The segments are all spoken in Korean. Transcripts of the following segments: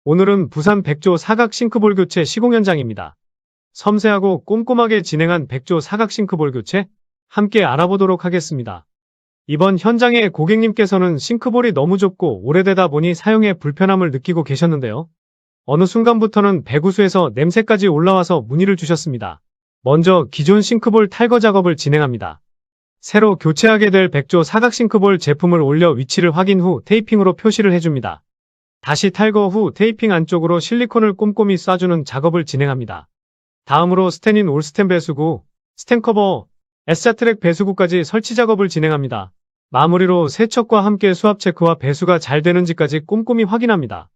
오늘은 부산 백조 사각 싱크볼 교체 시공 현장입니다. 섬세하고 꼼꼼하게 진행한 백조 사각 싱크볼 교체 함께 알아보도록 하겠습니다. 이번 현장에 고객님께서는 싱크볼이 너무 좁고 오래되다 보니 사용에 불편함을 느끼고 계셨는데요. 어느 순간부터는 배구수에서 냄새까지 올라와서 문의를 주셨습니다. 먼저 기존 싱크볼 탈거 작업을 진행합니다. 새로 교체하게 될 백조 사각 싱크볼 제품을 올려 위치를 확인 후 테이핑으로 표시를 해줍니다. 다시 탈거 후 테이핑 안쪽으로 실리콘을 꼼꼼히 쏴주는 작업을 진행합니다. 다음으로 스텐인 올스텐 배수구, 스텐 커버, S자트랙 배수구까지 설치 작업을 진행합니다. 마무리로 세척과 함께 수압 체크와 배수가 잘 되는지까지 꼼꼼히 확인합니다.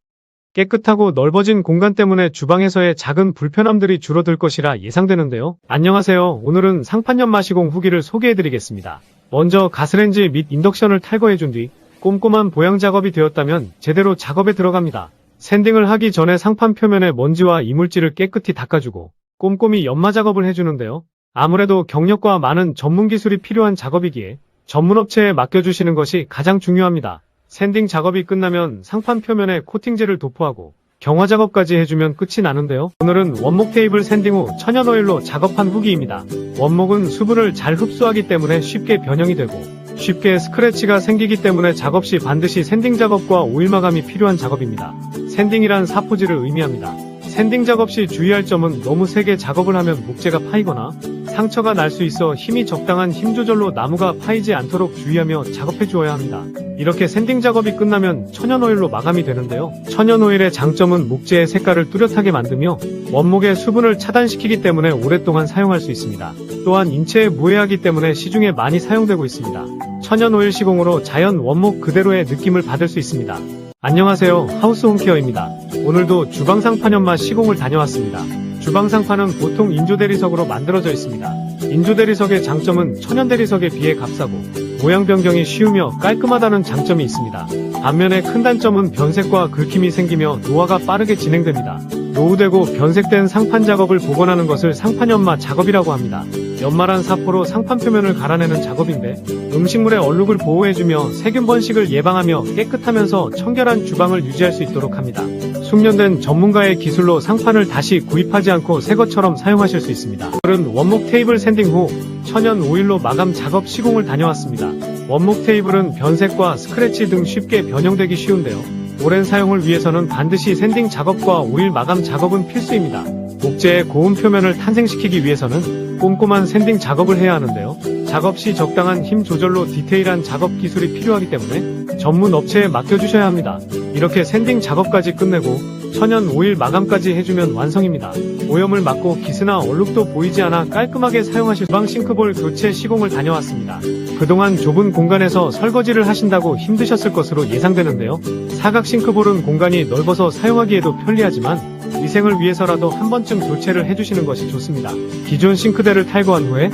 깨끗하고 넓어진 공간 때문에 주방에서의 작은 불편함들이 줄어들 것이라 예상되는데요. 안녕하세요. 오늘은 상판연마 시공 후기를 소개해드리겠습니다. 먼저 가스레인지 및 인덕션을 탈거해준 뒤 꼼꼼한 보양 작업이 되었다면 제대로 작업에 들어갑니다. 샌딩을 하기 전에 상판 표면에 먼지와 이물질을 깨끗이 닦아주고 꼼꼼히 연마 작업을 해주는데요. 아무래도 경력과 많은 전문 기술이 필요한 작업이기에 전문업체에 맡겨주시는 것이 가장 중요합니다. 샌딩 작업이 끝나면 상판 표면에 코팅제를 도포하고 경화 작업까지 해주면 끝이 나는데요. 오늘은 원목 테이블 샌딩 후 천연 오일로 작업한 후기입니다. 원목은 수분을 잘 흡수하기 때문에 쉽게 변형이 되고 쉽게 스크래치가 생기기 때문에 작업 시 반드시 샌딩 작업과 오일 마감이 필요한 작업입니다. 샌딩이란 사포질을 의미합니다. 샌딩 작업 시 주의할 점은 너무 세게 작업을 하면 목재가 파이거나 상처가 날 수 있어 힘이 적당한 힘 조절로 나무가 파이지 않도록 주의하며 작업해 주어야 합니다. 이렇게 샌딩 작업이 끝나면 천연 오일로 마감이 되는데요. 천연 오일의 장점은 목재의 색깔을 뚜렷하게 만들며 원목의 수분을 차단시키기 때문에 오랫동안 사용할 수 있습니다. 또한 인체에 무해하기 때문에 시중에 많이 사용되고 있습니다. 천연 오일 시공으로 자연 원목 그대로의 느낌을 받을 수 있습니다. 안녕하세요. 하우스 홈케어입니다. 오늘도 주방 상판연마 시공을 다녀왔습니다. 주방 상판은 보통 인조 대리석으로 만들어져 있습니다. 인조 대리석의 장점은 천연 대리석에 비해 값싸고 모양 변경이 쉬우며 깔끔하다는 장점이 있습니다. 반면에 큰 단점은 변색과 긁힘이 생기며 노화가 빠르게 진행됩니다. 노후되고 변색된 상판 작업을 복원하는 것을 상판연마 작업이라고 합니다. 연마란 사포로 상판 표면을 갈아내는 작업인데 음식물의 얼룩을 보호해주며 세균 번식을 예방하며 깨끗하면서 청결한 주방을 유지할 수 있도록 합니다. 숙련된 전문가의 기술로 상판을 다시 구입하지 않고 새 것처럼 사용하실 수 있습니다. 오늘은 원목 테이블 샌딩 후 천연 오일로 마감 작업 시공을 다녀왔습니다. 원목 테이블은 변색과 스크래치 등 쉽게 변형되기 쉬운데요. 오랜 사용을 위해서는 반드시 샌딩 작업과 오일 마감 작업은 필수입니다. 목재의 고운 표면을 탄생시키기 위해서는 꼼꼼한 샌딩 작업을 해야 하는데요. 작업 시 적당한 힘 조절로 디테일한 작업 기술이 필요하기 때문에 전문 업체에 맡겨주셔야 합니다. 이렇게 샌딩 작업까지 끝내고 천연 오일 마감까지 해주면 완성입니다. 오염을 막고 기스나 얼룩도 보이지 않아 깔끔하게 사용하실 주방 싱크볼 교체 시공을 다녀왔습니다. 그동안 좁은 공간에서 설거지를 하신다고 힘드셨을 것으로 예상되는데요. 사각 싱크볼은 공간이 넓어서 사용하기에도 편리하지만 위생을 위해서라도 한 번쯤 교체를 해주시는 것이 좋습니다. 기존 싱크대를 탈거한 후에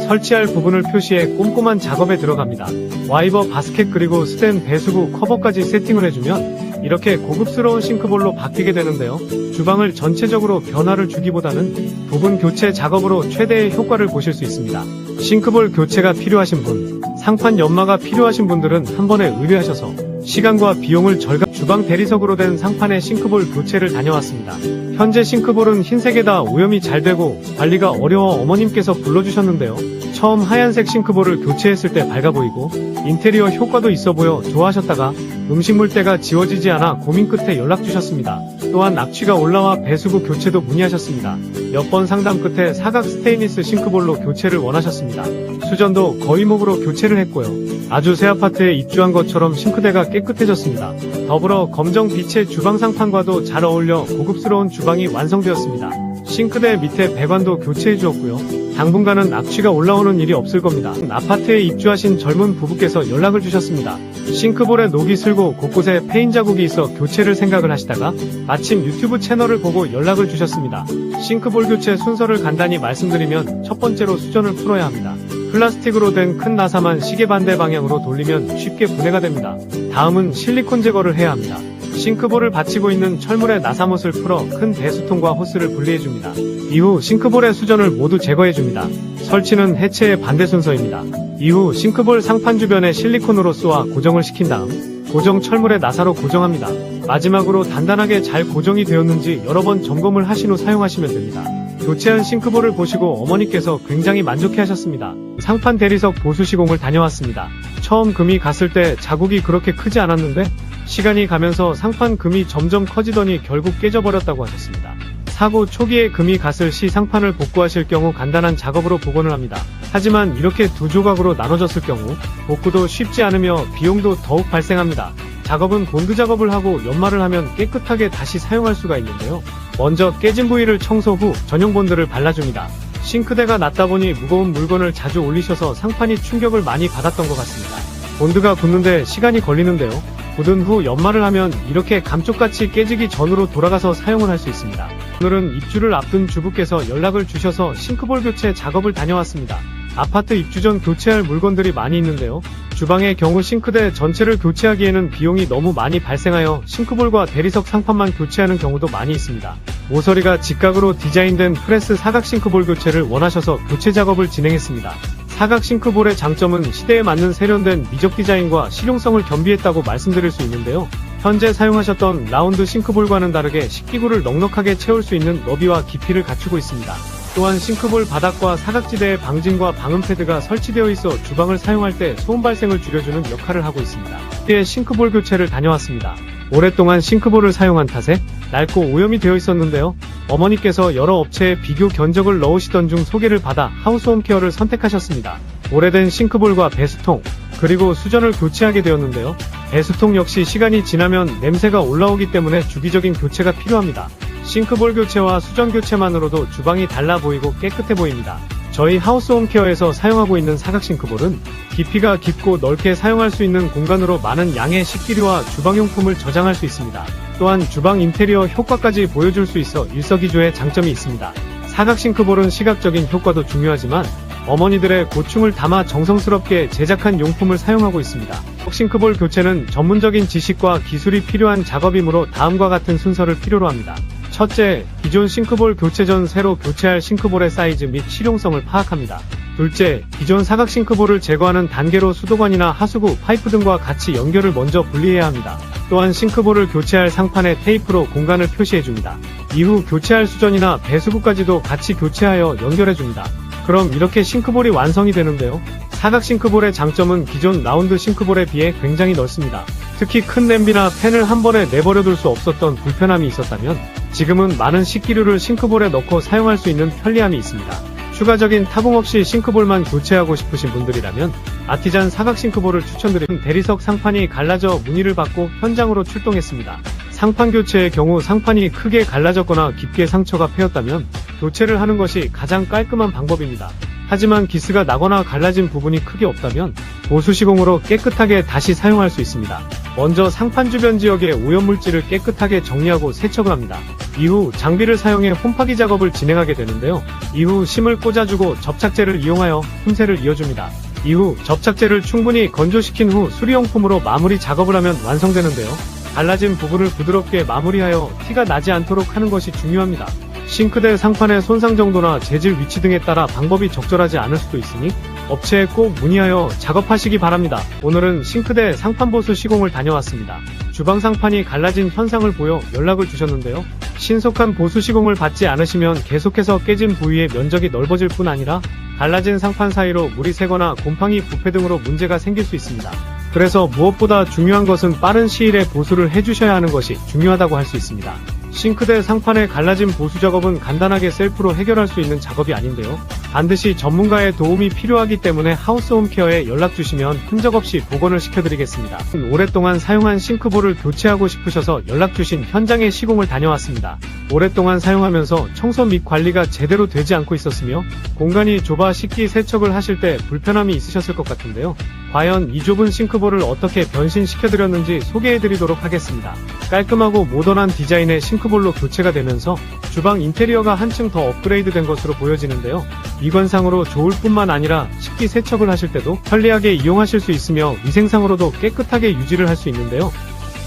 설치할 부분을 표시해 꼼꼼한 작업에 들어갑니다. 와이버 바스켓 그리고 스텐 배수구 커버까지 세팅을 해주면 이렇게 고급스러운 싱크볼로 바뀌게 되는데요. 주방을 전체적으로 변화를 주기보다는 부분 교체 작업으로 최대의 효과를 보실 수 있습니다. 싱크볼 교체가 필요하신 분, 상판 연마가 필요하신 분들은 한 번에 의뢰하셔서 시간과 비용을 절감. 주방 대리석으로 된 상판의 싱크볼 교체를 다녀왔습니다. 현재 싱크볼은 흰색에다 오염이 잘 되고 관리가 어려워 어머님께서 불러주셨는데요. 처음 하얀색 싱크볼을 교체했을 때 밝아 보이고 인테리어 효과도 있어 보여 좋아하셨다가 음식물때가 지워지지 않아 고민 끝에 연락 주셨습니다. 또한 악취가 올라와 배수구 교체도 문의하셨습니다. 몇 번 상담 끝에 사각 스테인리스 싱크볼로 교체를 원하셨습니다. 수전도 거위목으로 교체를 했고요. 아주 새 아파트에 입주한 것처럼 싱크대가 깨끗해졌습니다. 더불어 검정 빛의 주방 상판과도 잘 어울려 고급스러운 주방이 완성되었습니다. 싱크대 밑에 배관도 교체해 주었고요. 당분간은 악취가 올라오는 일이 없을 겁니다. 아파트에 입주하신 젊은 부부께서 연락을 주셨습니다. 싱크볼에 녹이 슬고 곳곳에 페인 자국이 있어 교체를 생각을 하시다가 마침 유튜브 채널을 보고 연락을 주셨습니다. 싱크볼 교체 순서를 간단히 말씀드리면 첫 번째로 수전을 풀어야 합니다. 플라스틱으로 된 큰 나사만 시계 반대 방향으로 돌리면 쉽게 분해가 됩니다. 다음은 실리콘 제거를 해야 합니다. 싱크볼을 받치고 있는 철물의 나사못을 풀어 큰 배수통과 호스를 분리해줍니다. 이후 싱크볼의 수전을 모두 제거해줍니다. 설치는 해체의 반대 순서입니다. 이후 싱크볼 상판 주변에 실리콘으로 쏘아 고정을 시킨 다음 고정 철물의 나사로 고정합니다. 마지막으로 단단하게 잘 고정이 되었는지 여러 번 점검을 하신 후 사용하시면 됩니다. 교체한 싱크볼을 보시고 어머니께서 굉장히 만족해 하셨습니다. 상판 대리석 보수 시공을 다녀왔습니다. 처음 금이 갔을 때 자국이 그렇게 크지 않았는데 시간이 가면서 상판 금이 점점 커지더니 결국 깨져버렸다고 하셨습니다. 사고 초기에 금이 갔을 시 상판을 복구하실 경우 간단한 작업으로 복원을 합니다. 하지만 이렇게 두 조각으로 나눠졌을 경우 복구도 쉽지 않으며 비용도 더욱 발생합니다. 작업은 본드 작업을 하고 연마를 하면 깨끗하게 다시 사용할 수가 있는데요. 먼저 깨진 부위를 청소 후 전용 본드를 발라줍니다. 싱크대가 낮다 보니 무거운 물건을 자주 올리셔서 상판이 충격을 많이 받았던 것 같습니다. 본드가 굳는데 시간이 걸리는데요. 굳은 후 연마를 하면 이렇게 감쪽같이 깨지기 전으로 돌아가서 사용을 할 수 있습니다. 오늘은 입주를 앞둔 주부께서 연락을 주셔서 싱크볼 교체 작업을 다녀왔습니다. 아파트 입주 전 교체할 물건들이 많이 있는데요. 주방의 경우 싱크대 전체를 교체하기에는 비용이 너무 많이 발생하여 싱크볼과 대리석 상판만 교체하는 경우도 많이 있습니다. 모서리가 직각으로 디자인된 프레스 사각 싱크볼 교체를 원하셔서 교체 작업을 진행했습니다. 사각 싱크볼의 장점은 시대에 맞는 세련된 미적 디자인과 실용성을 겸비했다고 말씀드릴 수 있는데요. 현재 사용하셨던 라운드 싱크볼과는 다르게 식기구를 넉넉하게 채울 수 있는 너비와 깊이를 갖추고 있습니다. 또한 싱크볼 바닥과 사각지대에 방진과 방음 패드가 설치되어 있어 주방을 사용할 때 소음 발생을 줄여주는 역할을 하고 있습니다. 이에 싱크볼 교체를 다녀왔습니다. 오랫동안 싱크볼을 사용한 탓에 낡고 오염이 되어 있었는데요. 어머니께서 여러 업체에 비교 견적을 넣으시던 중 소개를 받아 하우스홈케어를 선택하셨습니다. 오래된 싱크볼과 배수통, 그리고 수전을 교체하게 되었는데요. 배수통 역시 시간이 지나면 냄새가 올라오기 때문에 주기적인 교체가 필요합니다. 싱크볼 교체와 수전 교체만으로도 주방이 달라 보이고 깨끗해 보입니다. 저희 하우스홈케어에서 사용하고 있는 사각 싱크볼은 깊이가 깊고 넓게 사용할 수 있는 공간으로 많은 양의 식기류와 주방용품을 저장할 수 있습니다. 또한 주방 인테리어 효과까지 보여줄 수 있어 일석이조의 장점이 있습니다. 사각 싱크볼은 시각적인 효과도 중요하지만 어머니들의 고충을 담아 정성스럽게 제작한 용품을 사용하고 있습니다. 싱크볼 교체는 전문적인 지식과 기술이 필요한 작업이므로 다음과 같은 순서를 필요로 합니다. 첫째, 기존 싱크볼 교체 전 새로 교체할 싱크볼의 사이즈 및 실용성을 파악합니다. 둘째, 기존 사각 싱크볼을 제거하는 단계로 수도관이나 하수구, 파이프 등과 같이 연결을 먼저 분리해야 합니다. 또한 싱크볼을 교체할 상판에 테이프로 공간을 표시해줍니다. 이후 교체할 수전이나 배수구까지도 같이 교체하여 연결해줍니다. 그럼 이렇게 싱크볼이 완성이 되는데요. 사각 싱크볼의 장점은 기존 라운드 싱크볼에 비해 굉장히 넓습니다. 특히 큰 냄비나 팬을 한 번에 내버려둘 수 없었던 불편함이 있었다면 지금은 많은 식기류를 싱크볼에 넣고 사용할 수 있는 편리함이 있습니다. 추가적인 타공 없이 싱크볼만 교체하고 싶으신 분들이라면 아티잔 사각 싱크볼을 추천드립니다. 대리석 상판이 갈라져 문의를 받고 현장으로 출동했습니다. 상판 교체의 경우 상판이 크게 갈라졌거나 깊게 상처가 패였다면 교체를 하는 것이 가장 깔끔한 방법입니다. 하지만 기스가 나거나 갈라진 부분이 크게 없다면 보수 시공으로 깨끗하게 다시 사용할 수 있습니다. 먼저 상판 주변 지역의 오염물질을 깨끗하게 정리하고 세척을 합니다. 이후 장비를 사용해 홈파기 작업을 진행하게 되는데요. 이후 심을 꽂아주고 접착제를 이용하여 틈새를 이어줍니다. 이후 접착제를 충분히 건조시킨 후 수리용품으로 마무리 작업을 하면 완성되는데요. 갈라진 부분을 부드럽게 마무리하여 티가 나지 않도록 하는 것이 중요합니다. 싱크대 상판의 손상 정도나 재질 위치 등에 따라 방법이 적절하지 않을 수도 있으니 업체에 꼭 문의하여 작업하시기 바랍니다. 오늘은 싱크대 상판 보수 시공을 다녀왔습니다. 주방 상판이 갈라진 현상을 보여 연락을 주셨는데요. 신속한 보수 시공을 받지 않으시면 계속해서 깨진 부위의 면적이 넓어질 뿐 아니라 갈라진 상판 사이로 물이 새거나 곰팡이 부패 등으로 문제가 생길 수 있습니다. 그래서 무엇보다 중요한 것은 빠른 시일에 보수를 해주셔야 하는 것이 중요하다고 할 수 있습니다. 싱크대 상판의 갈라진 보수 작업은 간단하게 셀프로 해결할 수 있는 작업이 아닌데요. 반드시 전문가의 도움이 필요하기 때문에 하우스홈케어에 연락주시면 흔적 없이 복원을 시켜드리겠습니다. 오랫동안 사용한 싱크볼을 교체하고 싶으셔서 연락주신 현장에 시공을 다녀왔습니다. 오랫동안 사용하면서 청소 및 관리가 제대로 되지 않고 있었으며 공간이 좁아 식기 세척을 하실 때 불편함이 있으셨을 것 같은데요. 과연 이 좁은 싱크볼을 어떻게 변신시켜드렸는지 소개해드리도록 하겠습니다. 깔끔하고 모던한 디자인의 싱크볼로 교체가 되면서 주방 인테리어가 한층 더 업그레이드된 것으로 보여지는데요. 미관상으로 좋을 뿐만 아니라 식기 세척을 하실 때도 편리하게 이용하실 수 있으며 위생상으로도 깨끗하게 유지를 할 수 있는데요.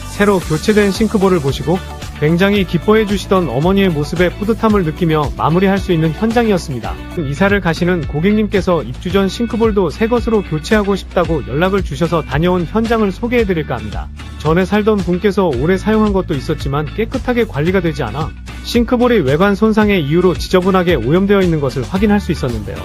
새로 교체된 싱크볼을 보시고 굉장히 기뻐해 주시던 어머니의 모습에 뿌듯함을 느끼며 마무리할 수 있는 현장이었습니다. 이사를 가시는 고객님께서 입주 전 싱크볼도 새 것으로 교체하고 싶다고 연락을 주셔서 다녀온 현장을 소개해 드릴까 합니다. 전에 살던 분께서 오래 사용한 것도 있었지만 깨끗하게 관리가 되지 않아 싱크볼이 외관 손상의 이유로 지저분하게 오염되어 있는 것을 확인할 수 있었는데요.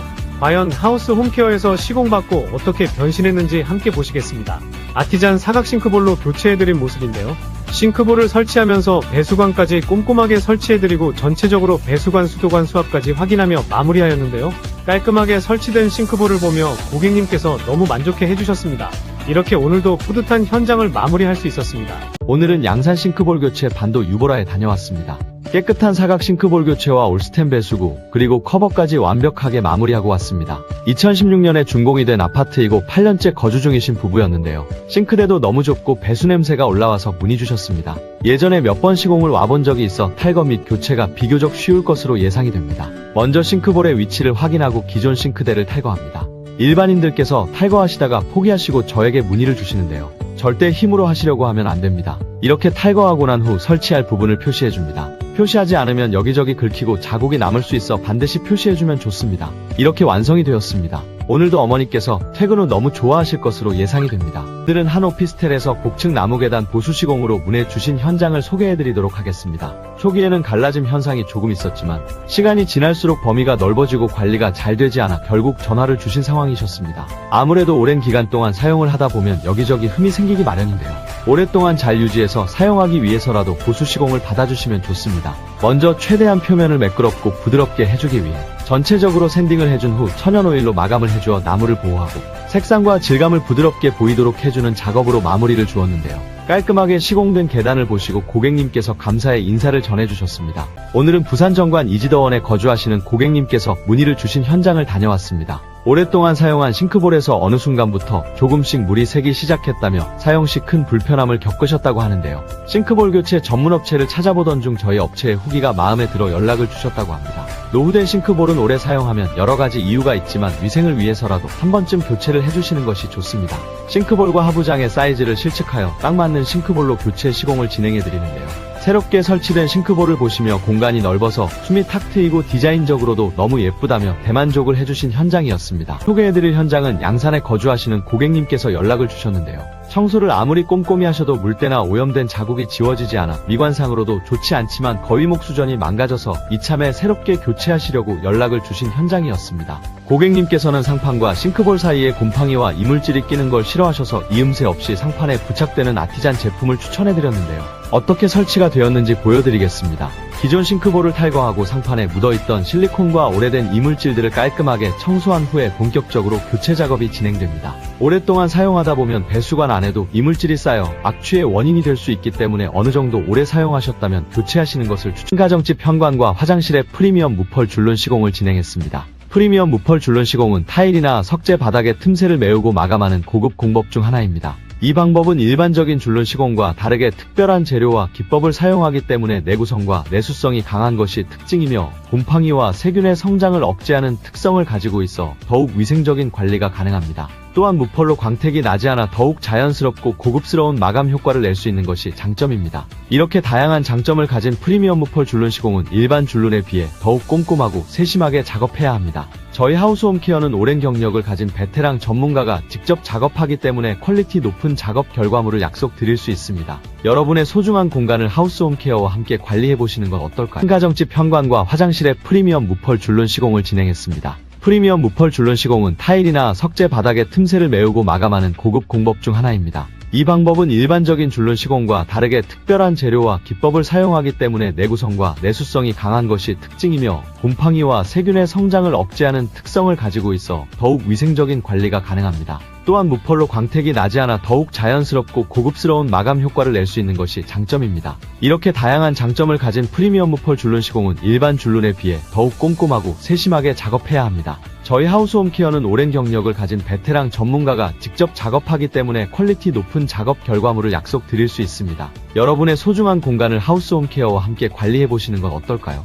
과연 하우스 홈케어에서 시공받고 어떻게 변신했는지 함께 보시겠습니다. 아티잔 사각 싱크볼로 교체해드린 모습인데요. 싱크볼을 설치하면서 배수관까지 꼼꼼하게 설치해드리고 전체적으로 배수관 수도관 수압까지 확인하며 마무리하였는데요. 깔끔하게 설치된 싱크볼을 보며 고객님께서 너무 만족해 해주셨습니다. 이렇게 오늘도 뿌듯한 현장을 마무리할 수 있었습니다. 오늘은 양산 싱크볼 교체 반도 유보라에 다녀왔습니다. 깨끗한 사각 싱크볼 교체와 올스텐 배수구, 그리고 커버까지 완벽하게 마무리하고 왔습니다. 2016년에 준공이 된 아파트이고 8년째 거주 중이신 부부였는데요. 싱크대도 너무 좁고 배수 냄새가 올라와서 문의 주셨습니다. 예전에 몇 번 시공을 와본 적이 있어 탈거 및 교체가 비교적 쉬울 것으로 예상이 됩니다. 먼저 싱크볼의 위치를 확인하고 기존 싱크대를 탈거합니다. 일반인들께서 탈거하시다가 포기하시고 저에게 문의를 주시는데요. 절대 힘으로 하시려고 하면 안 됩니다. 이렇게 탈거하고 난 후 설치할 부분을 표시해줍니다. 표시하지 않으면 여기저기 긁히고 자국이 남을 수 있어 반드시 표시해주면 좋습니다. 이렇게 완성이 되었습니다. 오늘도 어머니께서 퇴근 후 너무 좋아하실 것으로 예상이 됩니다. 오늘은 한 오피스텔에서 복층 나무계단 보수 시공으로 문의 주신 현장을 소개해드리도록 하겠습니다. 초기에는 갈라짐 현상이 조금 있었지만 시간이 지날수록 범위가 넓어지고 관리가 잘 되지 않아 결국 전화를 주신 상황이셨습니다. 아무래도 오랜 기간 동안 사용을 하다 보면 여기저기 흠이 생기기 마련인데요. 오랫동안 잘 유지해서 사용하기 위해서라도 보수 시공을 받아주시면 좋습니다. 먼저 최대한 표면을 매끄럽고 부드럽게 해주기 위해 전체적으로 샌딩을 해준 후 천연오일로 마감을 해주어 나무를 보호하고 색상과 질감을 부드럽게 보이도록 해주는 작업으로 마무리를 주었는데요. 깔끔하게 시공된 계단을 보시고 고객님께서 감사의 인사를 전해주셨습니다. 오늘은 부산 정관 이지더원에 거주하시는 고객님께서 문의를 주신 현장을 다녀왔습니다. 오랫동안 사용한 싱크볼에서 어느 순간부터 조금씩 물이 새기 시작했다며 사용 시 큰 불편함을 겪으셨다고 하는데요. 싱크볼 교체 전문업체를 찾아보던 중 저희 업체의 후기가 마음에 들어 연락을 주셨다고 합니다. 노후된 싱크볼은 오래 사용하면 여러가지 이유가 있지만 위생을 위해서라도 한 번쯤 교체를 해주시는 것이 좋습니다. 싱크볼과 하부장의 사이즈를 실측하여 딱 맞는 싱크볼로 교체 시공을 진행해드리는데요. 새롭게 설치된 싱크볼을 보시며 공간이 넓어서 숨이 탁 트이고 디자인적으로도 너무 예쁘다며 대만족을 해주신 현장이었습니다. 소개해드릴 현장은 양산에 거주하시는 고객님께서 연락을 주셨는데요. 청소를 아무리 꼼꼼히 하셔도 물때나 오염된 자국이 지워지지 않아 미관상으로도 좋지 않지만 거의 목수전이 망가져서 이참에 새롭게 교체하시려고 연락을 주신 현장이었습니다. 고객님께서는 상판과 싱크볼 사이에 곰팡이와 이물질이 끼는 걸 싫어하셔서 이음새 없이 상판에 부착되는 아티잔 제품을 추천해드렸는데요. 어떻게 설치가 되었는지 보여드리겠습니다. 기존 싱크볼을 탈거하고 상판에 묻어있던 실리콘과 오래된 이물질들을 깔끔하게 청소한 후에 본격적으로 교체 작업이 진행됩니다. 오랫동안 사용하다 보면 배수관 안에도 이물질이 쌓여 악취의 원인이 될 수 있기 때문에 어느 정도 오래 사용하셨다면 교체하시는 것을 추천. 가정집 현관과 화장실에 프리미엄 무펄 줄눈 시공을 진행했습니다. 프리미엄 무펄 줄눈 시공은 타일이나 석재 바닥의 틈새를 메우고 마감하는 고급 공법 중 하나입니다. 이 방법은 일반적인 줄눈 시공과 다르게 특별한 재료와 기법을 사용하기 때문에 내구성과 내수성이 강한 것이 특징이며 곰팡이와 세균의 성장을 억제하는 특성을 가지고 있어 더욱 위생적인 관리가 가능합니다. 또한 무펄로 광택이 나지 않아 더욱 자연스럽고 고급스러운 마감 효과를 낼 수 있는 것이 장점입니다. 이렇게 다양한 장점을 가진 프리미엄 무펄 줄눈 시공은 일반 줄눈에 비해 더욱 꼼꼼하고 세심하게 작업해야 합니다. 저희 하우스홈케어는 오랜 경력을 가진 베테랑 전문가가 직접 작업하기 때문에 퀄리티 높은 작업 결과물을 약속드릴 수 있습니다. 여러분의 소중한 공간을 하우스홈케어와 함께 관리해보시는 건 어떨까요? 한 가정집 현관과 화장실에 프리미엄 무펄 줄눈 시공을 진행했습니다. 프리미엄 무펄 줄눈 시공은 타일이나 석재 바닥의 틈새를 메우고 마감하는 고급 공법 중 하나입니다. 이 방법은 일반적인 줄눈 시공과 다르게 특별한 재료와 기법을 사용하기 때문에 내구성과 내수성이 강한 것이 특징이며 곰팡이와 세균의 성장을 억제하는 특성을 가지고 있어 더욱 위생적인 관리가 가능합니다. 또한 무펄로 광택이 나지 않아 더욱 자연스럽고 고급스러운 마감 효과를 낼 수 있는 것이 장점입니다. 이렇게 다양한 장점을 가진 프리미엄 무펄 줄눈 시공은 일반 줄눈에 비해 더욱 꼼꼼하고 세심하게 작업해야 합니다. 저희 하우스홈케어는 오랜 경력을 가진 베테랑 전문가가 직접 작업하기 때문에 퀄리티 높은 작업 결과물을 약속드릴 수 있습니다. 여러분의 소중한 공간을 하우스홈케어와 함께 관리해보시는 건 어떨까요?